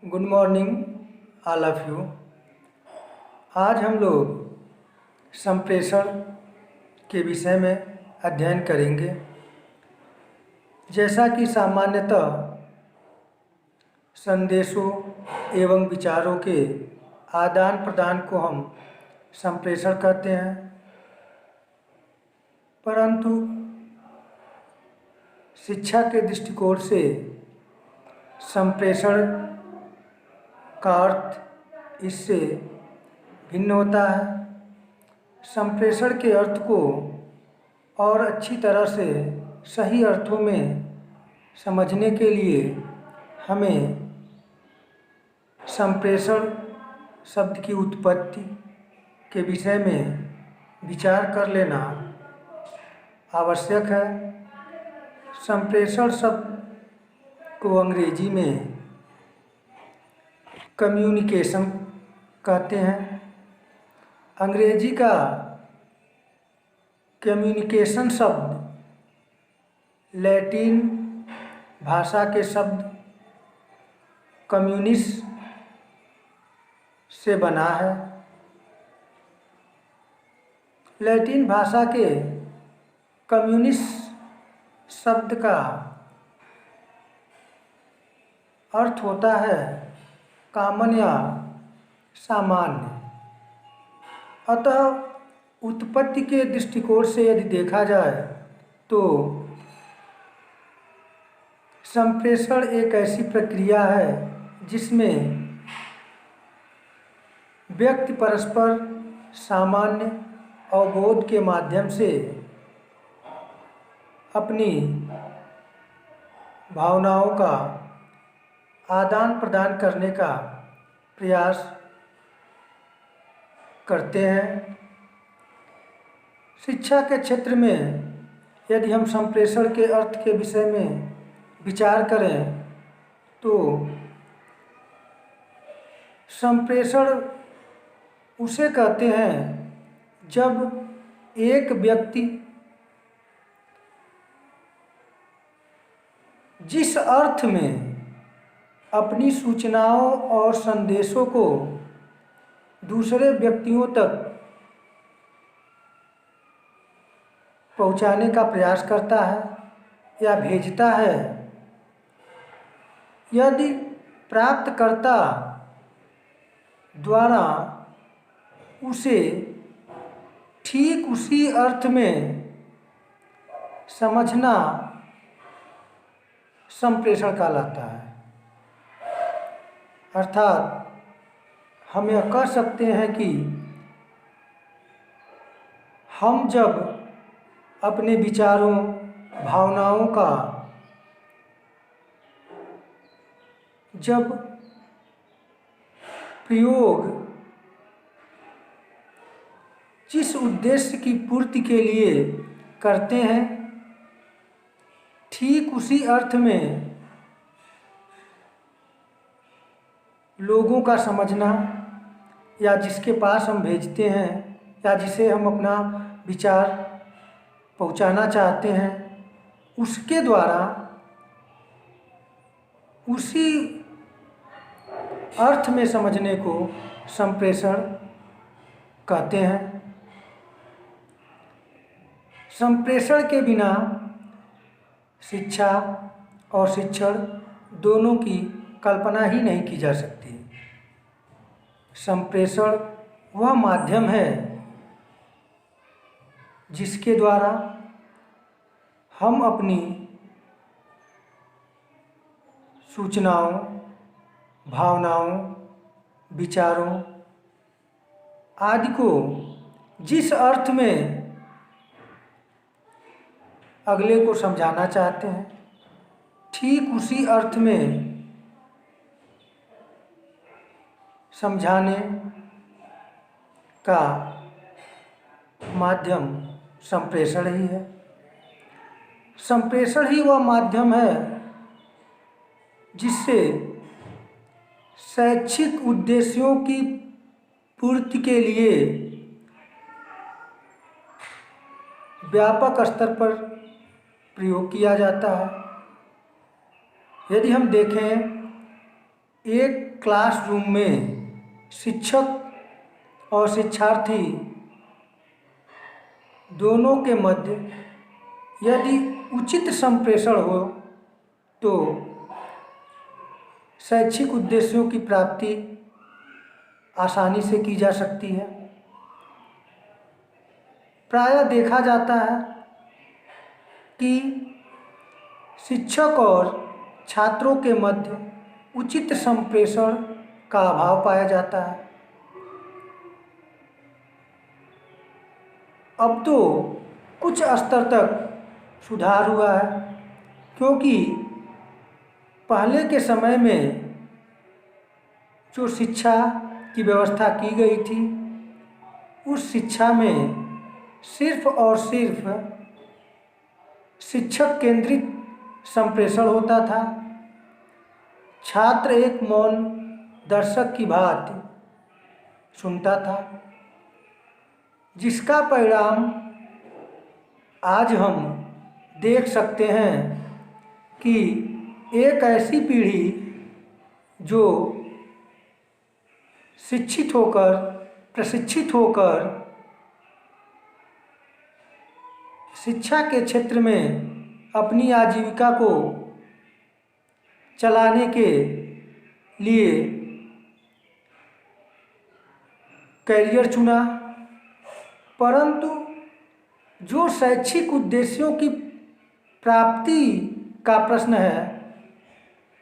Good morning all of you. आज हम लोग संप्रेषण के विषय में अध्ययन करेंगे। जैसा कि सामान्यतः संदेशों एवं विचारों के आदान प्रदान को हम संप्रेषण कहते हैं, परंतु शिक्षा के दृष्टिकोण से संप्रेषण का अर्थ इससे भिन्न होता है। संप्रेषण के अर्थ को और अच्छी तरह से सही अर्थों में समझने के लिए हमें संप्रेषण शब्द की उत्पत्ति के विषय में विचार कर लेना आवश्यक है। संप्रेषण शब्द को अंग्रेजी में कम्युनिकेशन कहते हैं। अंग्रेजी का कम्युनिकेशन शब्द लैटिन भाषा के शब्द कम्युनिस से बना है। लैटिन भाषा के कम्युनिस शब्द का अर्थ होता है कॉमन या सामान्य। अतः उत्पत्ति के दृष्टिकोण से यदि देखा जाए तो संप्रेषण एक ऐसी प्रक्रिया है जिसमें व्यक्ति परस्पर सामान्य अवबोध के माध्यम से अपनी भावनाओं का आदान प्रदान करने का प्रयास करते हैं। शिक्षा के क्षेत्र में यदि हम संप्रेषण के अर्थ के विषय में विचार करें तो संप्रेषण उसे कहते हैं जब एक व्यक्ति जिस अर्थ में अपनी सूचनाओं और संदेशों को दूसरे व्यक्तियों तक पहुंचाने का प्रयास करता है या भेजता है, यदि प्राप्तकर्ता द्वारा उसे ठीक उसी अर्थ में समझना संप्रेषण कहलाता है। अर्थात हम यह कह सकते हैं कि हम जब अपने विचारों भावनाओं का जब प्रयोग जिस उद्देश्य की पूर्ति के लिए करते हैं, ठीक उसी अर्थ में लोगों का समझना या जिसके पास हम भेजते हैं या जिसे हम अपना विचार पहुंचाना चाहते हैं, उसके द्वारा उसी अर्थ में समझने को संप्रेषण कहते हैं। संप्रेषण के बिना शिक्षा और शिक्षण दोनों की कल्पना ही नहीं की जा सकती। संप्रेषण वह माध्यम है जिसके द्वारा हम अपनी सूचनाओं भावनाओं विचारों आदि को जिस अर्थ में अगले को समझाना चाहते हैं, ठीक उसी अर्थ में समझाने का माध्यम संप्रेषण ही है। संप्रेषण ही वह माध्यम है जिससे शैक्षिक उद्देश्यों की पूर्ति के लिए व्यापक स्तर पर प्रयोग किया जाता है। यदि हम देखें एक क्लासरूम में शिक्षक और शिक्षार्थी दोनों के मध्य यदि उचित संप्रेषण हो तो शैक्षिक उद्देश्यों की प्राप्ति आसानी से की जा सकती है। प्रायः देखा जाता है कि शिक्षक और छात्रों के मध्य उचित संप्रेषण का अभाव पाया जाता है। अब तो कुछ स्तर तक सुधार हुआ है, क्योंकि पहले के समय में जो शिक्षा की व्यवस्था की गई थी उस शिक्षा में सिर्फ और सिर्फ शिक्षक केंद्रित संप्रेषण होता था। छात्र एक मौन दर्शक की भांति सुनता था, जिसका परिणाम आज हम देख सकते हैं कि एक ऐसी पीढ़ी जो शिक्षित होकर, प्रशिक्षित होकर शिक्षा के क्षेत्र में अपनी आजीविका को चलाने के लिए कैरियर चुना, परंतु जो शैक्षिक उद्देश्यों की प्राप्ति का प्रश्न है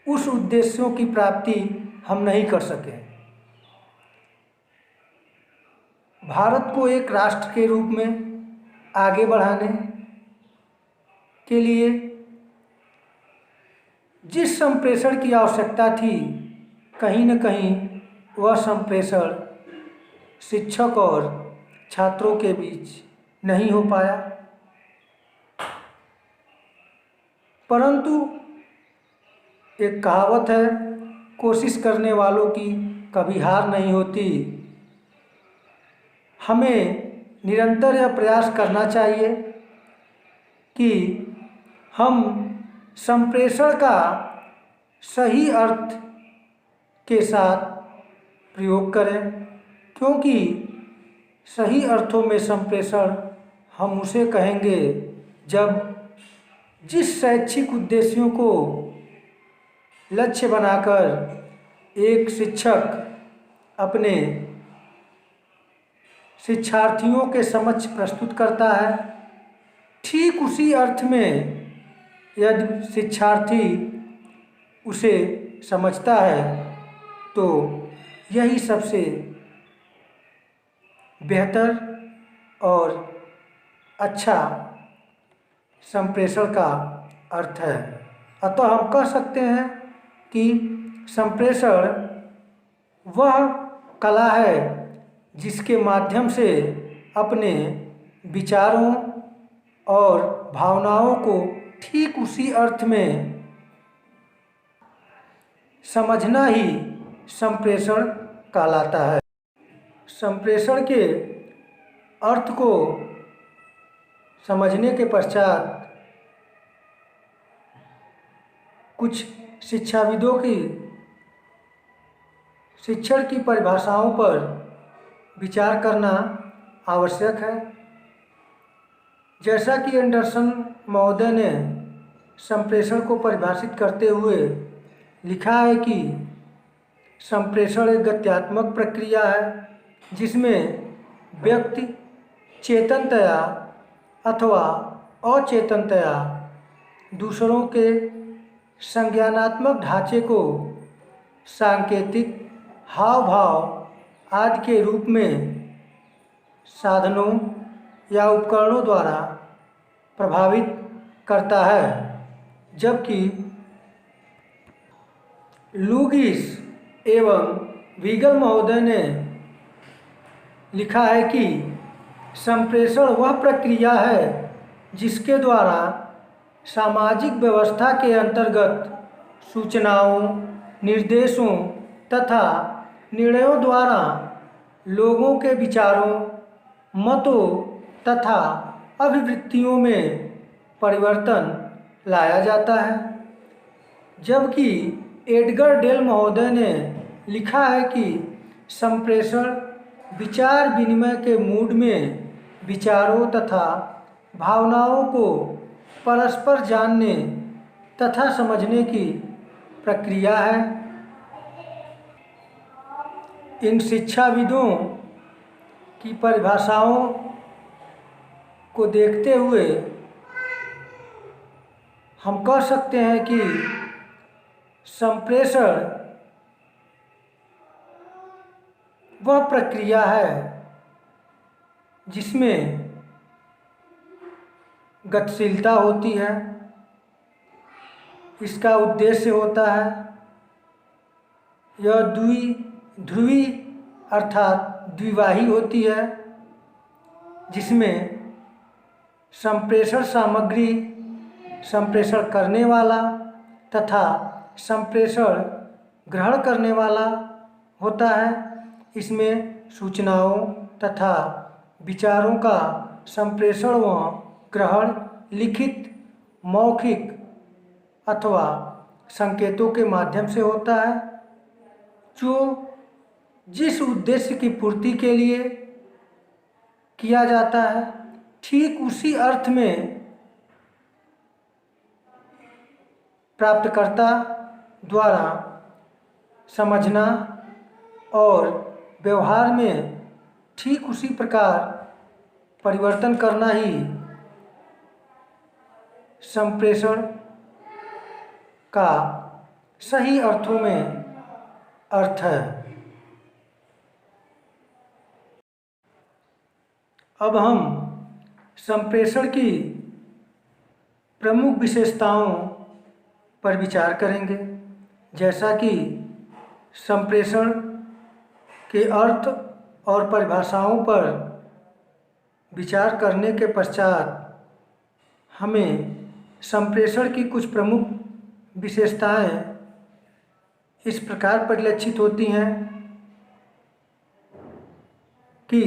उस उद्देश्यों की प्राप्ति हम नहीं कर सके। भारत को एक राष्ट्र के रूप में आगे बढ़ाने के लिए जिस संप्रेषण की आवश्यकता थी, कहीं न कहीं वह संप्रेषण शिक्षक और छात्रों के बीच नहीं हो पाया। परंतु एक कहावत है, कोशिश करने वालों की कभी हार नहीं होती। हमें निरंतर यह प्रयास करना चाहिए कि हम संप्रेषण का सही अर्थ के साथ प्रयोग करें, क्योंकि सही अर्थों में संप्रेषण हम उसे कहेंगे जब जिस शैक्षिक उद्देश्यों को लक्ष्य बनाकर एक शिक्षक अपने शिक्षार्थियों के समक्ष प्रस्तुत करता है, ठीक उसी अर्थ में यदि शिक्षार्थी उसे समझता है तो यही सबसे बेहतर और अच्छा संप्रेषण का अर्थ है। अतः हम कह सकते हैं कि संप्रेषण वह कला है जिसके माध्यम से अपने विचारों और भावनाओं को ठीक उसी अर्थ में समझना ही संप्रेषण कहलाता है। संप्रेषण के अर्थ को समझने के पश्चात कुछ शिक्षाविदों की शिक्षण की परिभाषाओं पर विचार करना आवश्यक है। जैसा कि एंडरसन महोदय ने संप्रेषण को परिभाषित करते हुए लिखा है कि संप्रेषण एक गत्यात्मक प्रक्रिया है जिसमें व्यक्ति चेतनतया अथवा अचेतनतया दूसरों के संज्ञानात्मक ढांचे को सांकेतिक हाव भाव आदि के रूप में साधनों या उपकरणों द्वारा प्रभावित करता है। जबकि लुगिस एवं वीगल महोदय ने लिखा है कि संप्रेषण वह प्रक्रिया है जिसके द्वारा सामाजिक व्यवस्था के अंतर्गत सूचनाओं, निर्देशों तथा निर्णयों द्वारा लोगों के विचारों, मतों तथा अभिवृत्तियों में परिवर्तन लाया जाता है। जबकि एडगर डेल महोदय ने लिखा है कि संप्रेषण विचार विनिमय के मूड में विचारों तथा भावनाओं को परस्पर जानने तथा समझने की प्रक्रिया है। इन शिक्षाविदों की परिभाषाओं को देखते हुए हम कह सकते हैं कि संप्रेषण वह प्रक्रिया है जिसमें गतिशीलता होती है। इसका उद्देश्य होता है यह द्विध्रुवी अर्थात द्विवाही होती है, जिसमें संप्रेषण सामग्री, संप्रेषण करने वाला तथा संप्रेषण ग्रहण करने वाला होता है। इसमें सूचनाओं तथा विचारों का संप्रेषण व ग्रहण लिखित, मौखिक अथवा संकेतों के माध्यम से होता है, जो जिस उद्देश्य की पूर्ति के लिए किया जाता है, ठीक उसी अर्थ में प्राप्तकर्ता द्वारा समझना और व्यवहार में ठीक उसी प्रकार परिवर्तन करना ही संप्रेषण का सही अर्थों में अर्थ है। अब हम संप्रेषण की प्रमुख विशेषताओं पर विचार करेंगे, जैसा कि संप्रेषण के अर्थ और परिभाषाओं पर विचार करने के पश्चात हमें संप्रेषण की कुछ प्रमुख विशेषताएं इस प्रकार परिलक्षित होती हैं कि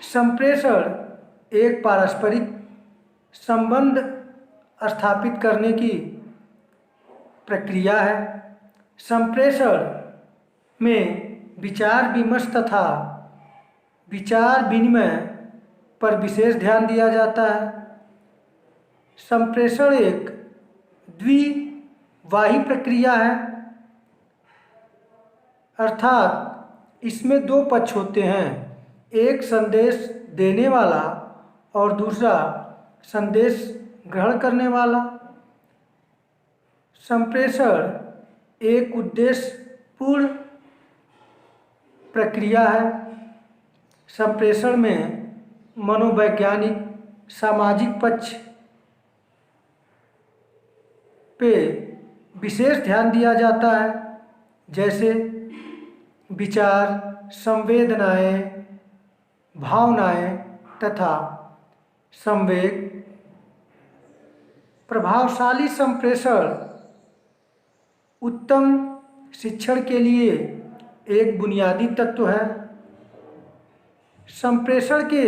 संप्रेषण एक पारस्परिक संबंध स्थापित करने की प्रक्रिया है। संप्रेषण में विचार विमर्श तथा विचार विनिमय पर विशेष ध्यान दिया जाता है। संप्रेषण एक द्विवाही प्रक्रिया है, अर्थात इसमें दो पक्ष होते हैं, एक संदेश देने वाला और दूसरा संदेश ग्रहण करने वाला। संप्रेषण एक उद्देश्यपूर्ण प्रक्रिया है। संप्रेषण में मनोवैज्ञानिक, सामाजिक पक्ष पे विशेष ध्यान दिया जाता है, जैसे विचार, संवेदनाएं, भावनाएं तथा संवेग। प्रभावशाली संप्रेषण उत्तम शिक्षण के लिए एक बुनियादी तत्व है। संप्रेषण के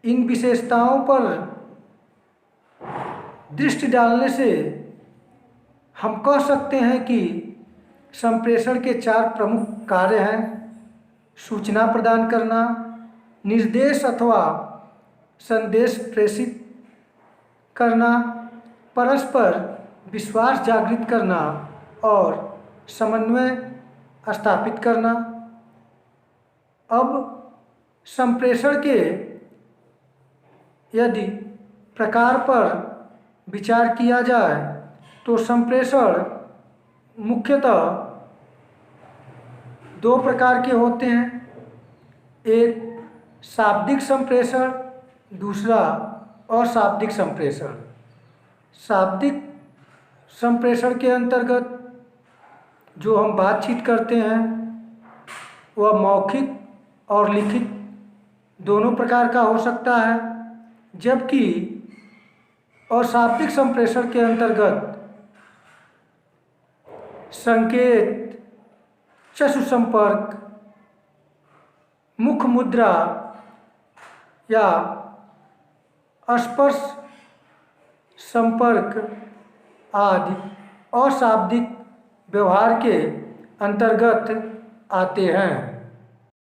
इन विशेषताओं पर दृष्टि डालने से हम कह सकते हैं कि संप्रेषण के चार प्रमुख कार्य हैं: सूचना प्रदान करना, निर्देश अथवा संदेश प्रेषित करना, परस्पर विश्वास जागृत करना और समन्वय स्थापित करना। अब संप्रेषण के यदि प्रकार पर विचार किया जाए तो संप्रेषण मुख्यतः दो प्रकार के होते हैं, एक शाब्दिक संप्रेषण, दूसरा अशाब्दिक संप्रेषण। शाब्दिक संप्रेषण के अंतर्गत जो हम बातचीत करते हैं वह मौखिक और लिखित दोनों प्रकार का हो सकता है, जबकि अशाब्दिक संप्रेषण के अंतर्गत संकेत, चक्षु संपर्क, मुख मुद्रा या स्पर्श संपर्क आदि अशाब्दिक व्यवहार के अंतर्गत आते हैं।